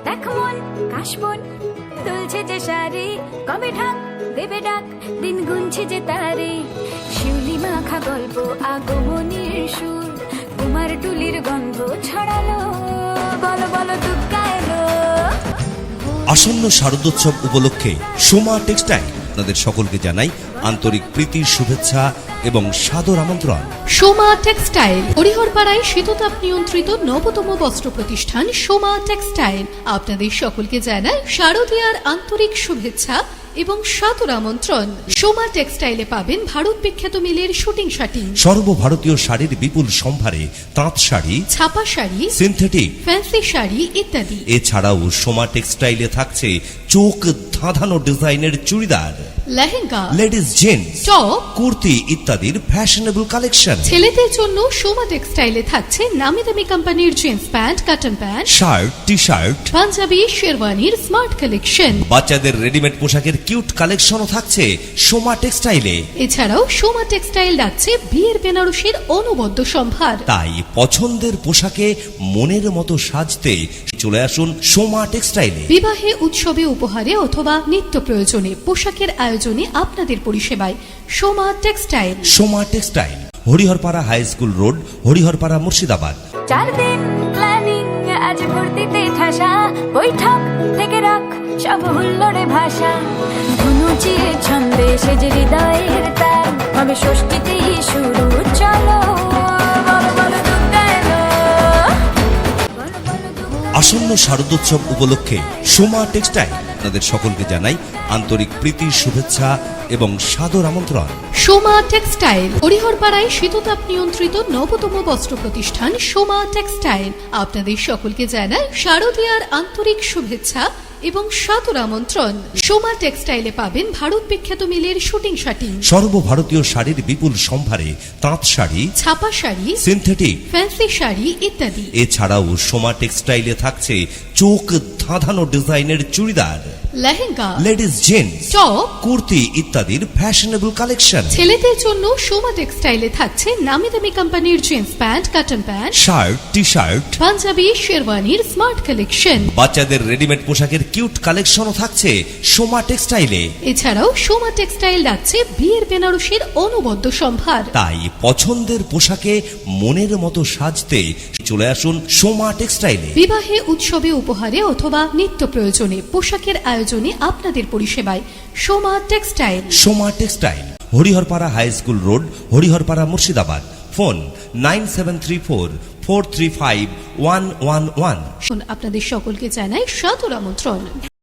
দেখ মন কাশবন দুলছে যে শাড়ি, কবে ঢাক দেবে ডাক, দিন গুনছে যে তারে। শিউলি মাখা গল্প, আগমনীর সুর, তোমার টুলির গন্ধ ছড়ালো, বলো বলো দুগ্গা এলো। আসন্ন শারদোৎসব উপলক্ষে সোমা টেক্সটাইল আপনাদের সকলকে জানাই আন্তরিক প্রীতির শুভেচ্ছা এবং সাদর আমন্ত্রণ। সোমা টেক্সটাইল, হরিহরপাড়ায় শীততাপ নিয়ন্ত্রিত নবতম বস্ত্র প্রতিষ্ঠান সোমা টেক্সটাইল আপনাদের সকলকে জানায় শারদীয়ার আন্তরিক শুভেচ্ছা এবং সাদর আমন্ত্রণ। সোমা টেক্সটাইলে পাবেন ভারত বিখ্যাত মিলের শুটিং শাটিং, সর্বভারতীয় শাড়ির বিপুল সম্ভারে তাঁত শাড়ি, ছাপা শাড়ি, সিনথেটিক, ফ্যান্সি শাড়ি ইত্যাদি। এছাড়াও সোমা টেক্সটাইলে থাকছে চোখ ধাঁধানো ডিজাইনের churidar, lehenga, ladies jeans, top, kurti ইত্যাদির ফ্যাশনেবল কালেকশন। ছেলেদের জন্য সোমা টেক্সটাইলে থাকছে নামি দামি কোম্পানির jeans pant, cotton pant, shirt, T shirt, পাঞ্জাবি, শেরওয়ানির স্মার্ট কালেকশন। বাচ্চাদের রেডিমেড পোশাকের কিউট কালেকশনও থাকছে সোমা টেক্সটাইলে। এছাড়াও সোমা টেক্সটাইল রাখছে বিয়ের বেনারসির অনবদ্য সম্ভার। তাই পছন্দের পোশাকে মনের মতো সাজতে চলে আসুন সোমা টেক্সটাইলে। বিবাহে, উৎসবে, উপহারে অথবা নিত্য প্রয়োজনে পোশাকের আয়োজনে আপনাদের পরিষেবায় Soma textile. Soma textile, Hariharpara high school road, Hariharpara, Murshidabad. 4 দিন প্ল্যানিং, আজ ভর্তিতে ঠাসা, বৈঠক থেকে রাখ সব হুল্লোড়ে ভাষা। ধনুচির ছন্দে সেজে হৃদয়ের তার, হবে ষষ্ঠীতেই শুরু, চলো বলো বলো দুগ্গা এলো, বলো বলো দুগ্গা। আসন্ন শারদোৎসব উপলক্ষে সোমা টেক্সটাইল আপনাদের সকলকে জানাই আন্তরিক প্রীতির শুভেচ্ছা এবং সাদর আমন্ত্রণ। সোমা টেক্সটাইল, হরিহরপাড়ায় শীততাপ নিয়ন্ত্রিত নবতম বস্ত্র প্রতিষ্ঠান সোমা টেক্সটাইল আপনাদের সকলকে জানায় শারদীয়ার আন্তরিক শুভেচ্ছা এবং সাদর আমন্ত্রণ। সোমা টেক্সটাইলে পাবেন ভারত বিখ্যাত মিলের শুটিং শাটিং, সর্বভারতীয় শাড়ির বিপুল সম্ভারে তাঁত শাড়ি, ছাপা শাড়ি, সিনথেটিক, ফ্যান্সি শাড়ি ইত্যাদি। এছাড়াও সোমা টেক্সটাইলে থাকছে চোখ ধাঁধানো ডিজাইনের churidar, lehenga, ladies jeans, top, kurti ইত্যাদির ফ্যাশনেবল কালেকশন। ছেলেদের জন্য সোমা টেক্সটাইলে থাকছে নামি দামি কোম্পানির jeans pant, cotton pant, shirt, T shirt, পাঞ্জাবি, শেরওয়ানির স্মার্ট কালেকশন। বাচ্চাদের রেডিমেড পোশাকের কিউট কালেকশনও থাকছে সোমা টেক্সটাইলে। এছাড়াও সোমা টেক্সটাইল রাখছে বিয়ের বেনারসির অনবদ্য সম্ভার। তাই পছন্দের পোশাকে মনের মতো সাজতে চলে আসুন সোমা টেক্সটাইলে। বিবাহে, উৎসবে, উপহারে অথবা নিত্য প্রয়োজনে পোশাকের আয়োজনে আপনাদের পরিষেবায় Soma textile. Soma textile, Hariharpara high school road, Hariharpara, Murshidabad. Phone 9734435111। আপনাদের সকলকে জানাই সাদর আমন্ত্রণ।